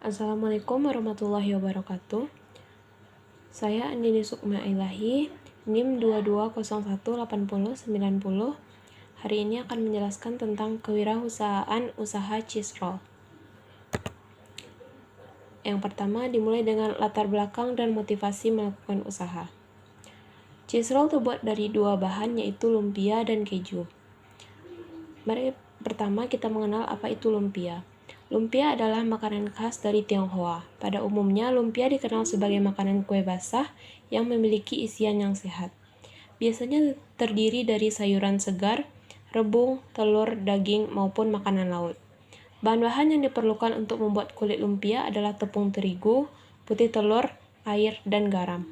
Assalamualaikum warahmatullahi wabarakatuh. Saya Andini Sukma Ilahi, NIM 22018090. Hari ini akan menjelaskan tentang kewirausahaan usaha cheese roll. Yang pertama, dimulai dengan latar belakang dan motivasi melakukan usaha. Cheese roll terbuat dari dua bahan, yaitu lumpia dan keju. Mari pertama kita mengenal apa itu lumpia. Lumpia adalah makanan khas dari Tionghoa. Pada umumnya, lumpia dikenal sebagai makanan kue basah yang memiliki isian yang sehat. Biasanya terdiri dari sayuran segar, rebung, telur, daging, maupun makanan laut. Bahan-bahan yang diperlukan untuk membuat kulit lumpia adalah tepung terigu, putih telur, air, dan garam.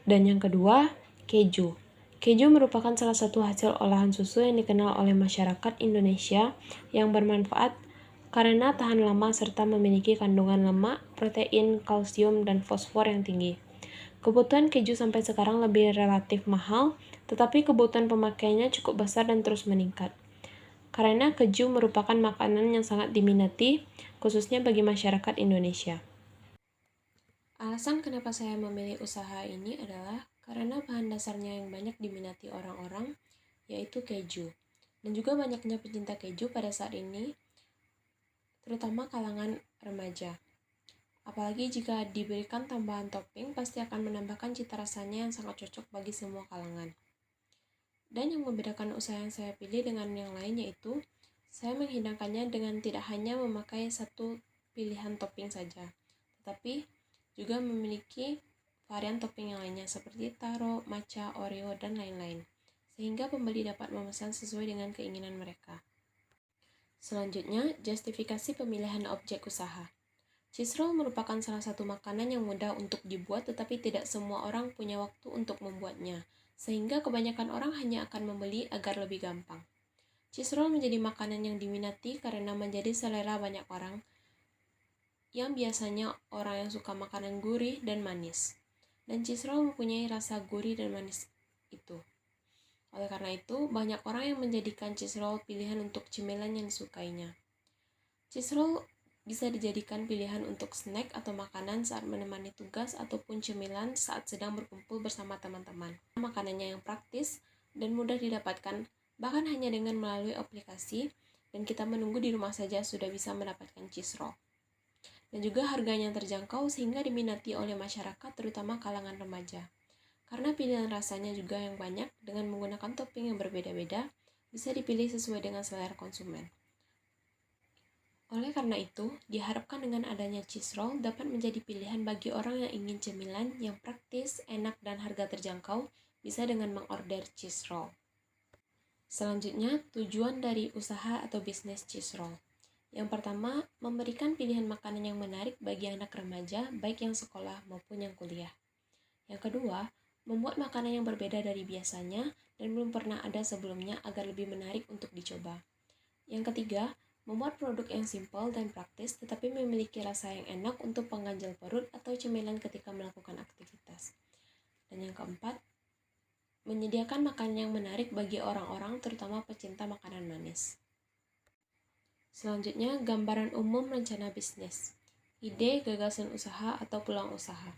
Dan yang kedua, keju. Keju merupakan salah satu hasil olahan susu yang dikenal oleh masyarakat Indonesia yang bermanfaat karena tahan lama serta memiliki kandungan lemak, protein, kalsium, dan fosfor yang tinggi. Kebutuhan keju sampai sekarang lebih relatif mahal, tetapi kebutuhan pemakaiannya cukup besar dan terus meningkat. Karena keju merupakan makanan yang sangat diminati, khususnya bagi masyarakat Indonesia. Alasan kenapa saya memilih usaha ini adalah karena bahan dasarnya yang banyak diminati orang-orang, yaitu keju. Dan juga banyaknya pecinta keju pada saat ini, terutama kalangan remaja. Apalagi jika diberikan tambahan topping, pasti akan menambahkan cita rasanya yang sangat cocok bagi semua kalangan. Dan yang membedakan usaha yang saya pilih dengan yang lain yaitu, saya menghidangkannya dengan tidak hanya memakai satu pilihan topping saja, tetapi juga memiliki varian topping yang lainnya seperti taro, matcha, oreo, dan lain-lain, sehingga pembeli dapat memesan sesuai dengan keinginan mereka. Selanjutnya, justifikasi pemilihan objek usaha. Cheese roll merupakan salah satu makanan yang mudah untuk dibuat, tetapi tidak semua orang punya waktu untuk membuatnya, sehingga kebanyakan orang hanya akan membeli agar lebih gampang. Cheese roll menjadi makanan yang diminati karena menjadi selera banyak orang, yang biasanya orang yang suka makanan gurih dan manis. Dan cheese roll mempunyai rasa gurih dan manis itu. Oleh karena itu, banyak orang yang menjadikan cheese roll pilihan untuk cemilan yang disukainya. Cheese roll bisa dijadikan pilihan untuk snack atau makanan saat menemani tugas ataupun cemilan saat sedang berkumpul bersama teman-teman. Makanannya yang praktis dan mudah didapatkan, bahkan hanya dengan melalui aplikasi, dan kita menunggu di rumah saja sudah bisa mendapatkan cheese roll. Dan juga harganya terjangkau sehingga diminati oleh masyarakat, terutama kalangan remaja. Karena pilihan rasanya juga yang banyak, dengan menggunakan topping yang berbeda-beda, bisa dipilih sesuai dengan selera konsumen. Oleh karena itu, diharapkan dengan adanya cheese roll dapat menjadi pilihan bagi orang yang ingin cemilan yang praktis, enak, dan harga terjangkau, bisa dengan mengorder cheese roll. Selanjutnya, tujuan dari usaha atau bisnis cheese roll. Yang pertama, memberikan pilihan makanan yang menarik bagi anak remaja, baik yang sekolah maupun yang kuliah. Yang kedua, membuat makanan yang berbeda dari biasanya dan belum pernah ada sebelumnya agar lebih menarik untuk dicoba. Yang ketiga, membuat produk yang simpel dan praktis tetapi memiliki rasa yang enak untuk pengganjal perut atau cemilan ketika melakukan aktivitas. Dan yang keempat, menyediakan makanan yang menarik bagi orang-orang terutama pecinta makanan manis. Selanjutnya, gambaran umum rencana bisnis, ide, gagasan usaha, atau peluang usaha.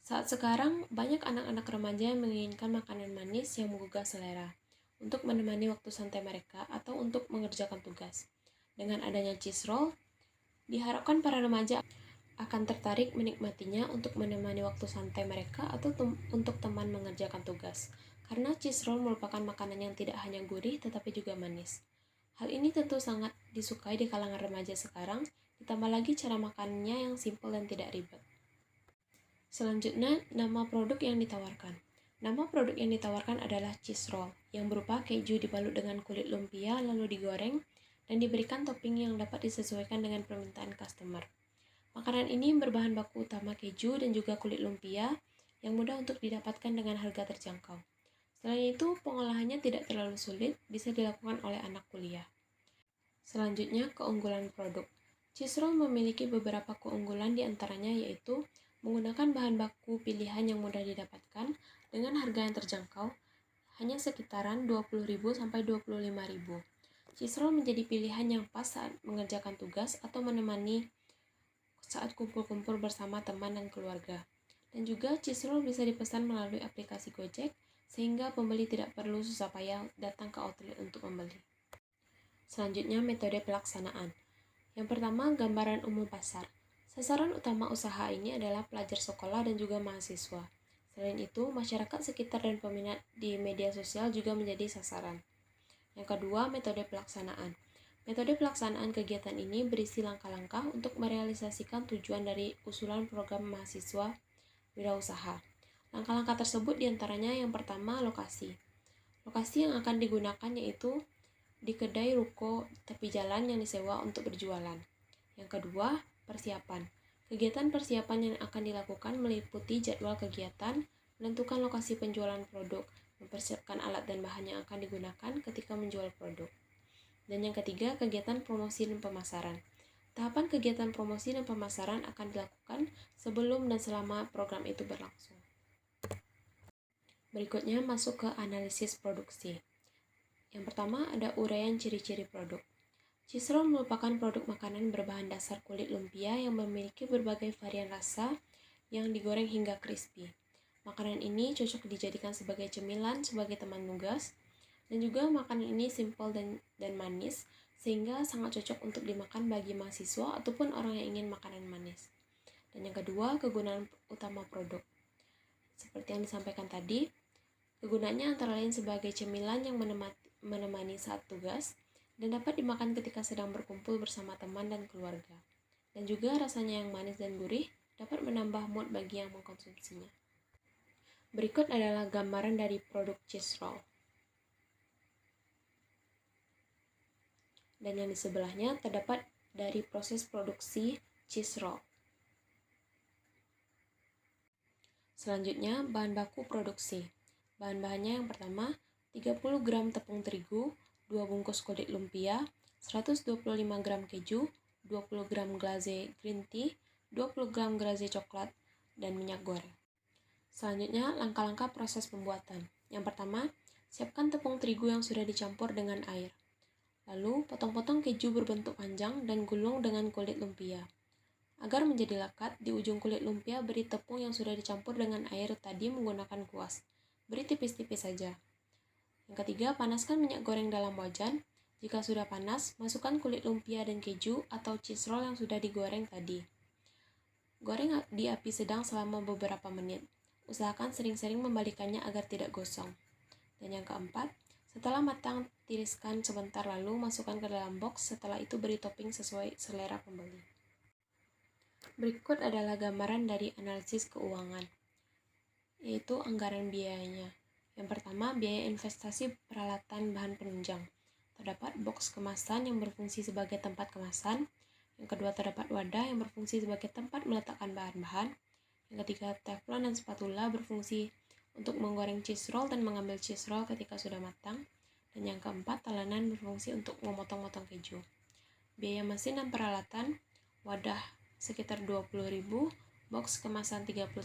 Saat sekarang, banyak anak-anak remaja yang menginginkan makanan manis yang menggugah selera untuk menemani waktu santai mereka atau untuk mengerjakan tugas. Dengan adanya cheese roll, diharapkan para remaja akan tertarik menikmatinya untuk menemani waktu santai mereka atau untuk teman mengerjakan tugas. Karena cheese roll merupakan makanan yang tidak hanya gurih tetapi juga manis. Hal ini tentu sangat disukai di kalangan remaja sekarang, ditambah lagi cara makannya yang simpel dan tidak ribet. Selanjutnya, nama produk yang ditawarkan. Nama produk yang ditawarkan adalah cheese roll, yang berupa keju dibalut dengan kulit lumpia lalu digoreng dan diberikan topping yang dapat disesuaikan dengan permintaan customer. Makanan ini berbahan baku utama keju dan juga kulit lumpia yang mudah untuk didapatkan dengan harga terjangkau. Selain itu, pengolahannya tidak terlalu sulit, bisa dilakukan oleh anak kuliah. Selanjutnya, keunggulan produk. Cheese roll memiliki beberapa keunggulan diantaranya yaitu menggunakan bahan baku pilihan yang mudah didapatkan dengan harga yang terjangkau, hanya sekitaran 20.000 sampai 25.000. Cisrol menjadi pilihan yang pas saat mengerjakan tugas atau menemani saat kumpul-kumpul bersama teman dan keluarga. Dan juga Cisrol bisa dipesan melalui aplikasi Gojek, sehingga pembeli tidak perlu susah payah datang ke outlet untuk membeli. Selanjutnya, metode pelaksanaan. Yang pertama, gambaran umum pasar. Sasaran utama usaha ini adalah pelajar sekolah dan juga mahasiswa. Selain itu, masyarakat sekitar dan peminat di media sosial juga menjadi sasaran. Yang kedua, metode pelaksanaan. Metode pelaksanaan kegiatan ini berisi langkah-langkah untuk merealisasikan tujuan dari usulan program mahasiswa wirausaha. Langkah-langkah tersebut diantaranya yang pertama, lokasi. Lokasi yang akan digunakan yaitu di kedai ruko tepi jalan yang disewa untuk berjualan. Yang kedua, persiapan. Kegiatan persiapan yang akan dilakukan meliputi jadwal kegiatan, menentukan lokasi penjualan produk, mempersiapkan alat dan bahan yang akan digunakan ketika menjual produk. Dan yang ketiga, kegiatan promosi dan pemasaran. Tahapan kegiatan promosi dan pemasaran akan dilakukan sebelum dan selama program itu berlangsung. Berikutnya masuk ke analisis produksi. Yang pertama ada uraian ciri-ciri produk. Cheese roll merupakan produk makanan berbahan dasar kulit lumpia yang memiliki berbagai varian rasa yang digoreng hingga crispy. Makanan ini cocok dijadikan sebagai cemilan, sebagai teman nugas, dan juga makanan ini simpel dan manis, sehingga sangat cocok untuk dimakan bagi mahasiswa ataupun orang yang ingin makanan manis. Dan yang kedua, kegunaan utama produk. Seperti yang disampaikan tadi, kegunaannya antara lain sebagai cemilan yang menemani saat tugas, dan dapat dimakan ketika sedang berkumpul bersama teman dan keluarga. Dan juga rasanya yang manis dan gurih dapat menambah mood bagi yang mengkonsumsinya. Berikut adalah gambaran dari produk cheese roll. Dan yang di sebelahnya terdapat dari proses produksi cheese roll. Selanjutnya, bahan baku produksi. Bahan-bahannya yang pertama, 30 gram tepung terigu, 2 bungkus kulit lumpia, 125 gram keju, 20 gram glaze green tea, 20 gram glaze coklat, dan minyak goreng. Selanjutnya, langkah-langkah proses pembuatan. Yang pertama, siapkan tepung terigu yang sudah dicampur dengan air. Lalu, potong-potong keju berbentuk panjang dan gulung dengan kulit lumpia. Agar menjadi lekat, di ujung kulit lumpia beri tepung yang sudah dicampur dengan air tadi menggunakan kuas. Beri tipis-tipis saja. Yang ketiga, panaskan minyak goreng dalam wajan. Jika sudah panas, masukkan kulit lumpia dan keju atau cheese roll yang sudah digoreng tadi. Goreng di api sedang selama beberapa menit. Usahakan sering-sering membalikannya agar tidak gosong. Dan yang keempat, setelah matang, tiriskan sebentar lalu masukkan ke dalam box. Setelah itu beri topping sesuai selera pembeli. Berikut adalah gambaran dari analisis keuangan, yaitu anggaran biayanya. Yang pertama, biaya investasi peralatan bahan penunjang. Terdapat box kemasan yang berfungsi sebagai tempat kemasan. Yang kedua, terdapat wadah yang berfungsi sebagai tempat meletakkan bahan-bahan. Yang ketiga, teflon dan spatula berfungsi untuk menggoreng cheese roll dan mengambil cheese roll ketika sudah matang. Dan yang keempat, talenan berfungsi untuk memotong-motong keju. Biaya mesin dan peralatan, wadah sekitar 20.000, box kemasan 39.000,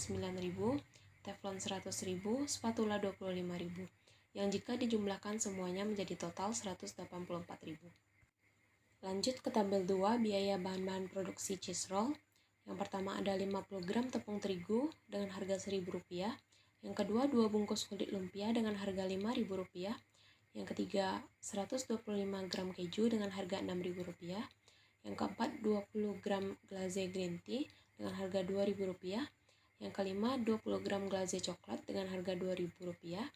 teflon 100.000, spatula 25.000, yang jika dijumlahkan semuanya menjadi total 184.000. Lanjut ke tabel 2, biaya bahan-bahan produksi cheese roll. Yang pertama ada 50 gram tepung terigu dengan harga Rp1.000. Yang kedua 2 bungkus kulit lumpia dengan harga Rp5.000. Yang ketiga 125 gram keju dengan harga Rp6.000. Yang keempat 20 gram glaze green tea dengan harga Rp2.000. Yang kelima 20 gram glaze coklat dengan harga Rp2.000.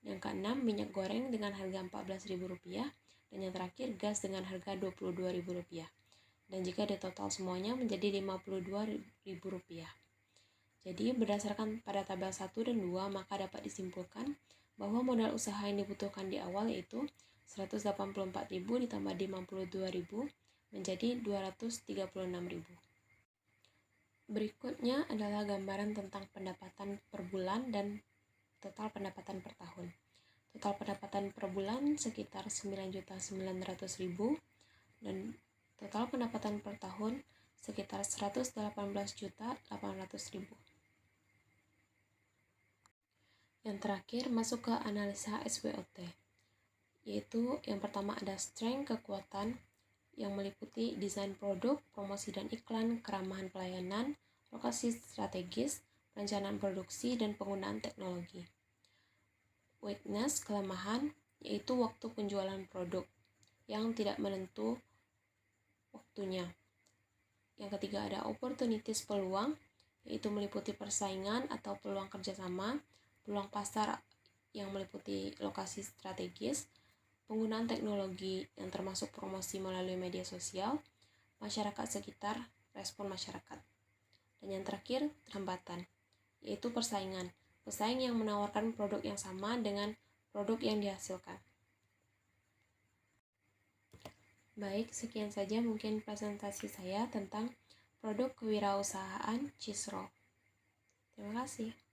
Yang keenam minyak goreng dengan harga Rp14.000. Dan yang terakhir gas dengan harga Rp22.000. Dan jika ditotal semuanya menjadi Rp52.000. Jadi berdasarkan pada tabel 1 dan 2 maka dapat disimpulkan bahwa modal usaha yang dibutuhkan di awal yaitu Rp184.000 ditambah Rp52.000 menjadi Rp236.000. Berikutnya adalah gambaran tentang pendapatan per bulan dan total pendapatan per tahun. Total pendapatan per bulan sekitar Rp9.900.000 dan total pendapatan per tahun sekitar Rp118.800.000. Yang terakhir masuk ke analisa SWOT, yaitu yang pertama ada strength, kekuatan, yang meliputi desain produk, promosi dan iklan, keramahan pelayanan, lokasi strategis, perencanaan produksi, dan penggunaan teknologi. Weakness, kelemahan, yaitu waktu penjualan produk yang tidak menentu waktunya. Yang ketiga ada opportunities, peluang, yaitu meliputi persaingan atau peluang kerjasama, peluang pasar yang meliputi lokasi strategis, penggunaan teknologi yang termasuk promosi melalui media sosial, masyarakat sekitar, respon masyarakat. Dan yang terakhir, hambatan, yaitu persaingan. Pesaing yang menawarkan produk yang sama dengan produk yang dihasilkan. Baik, sekian saja mungkin presentasi saya tentang produk kewirausahaan Cheese Roll. Terima kasih.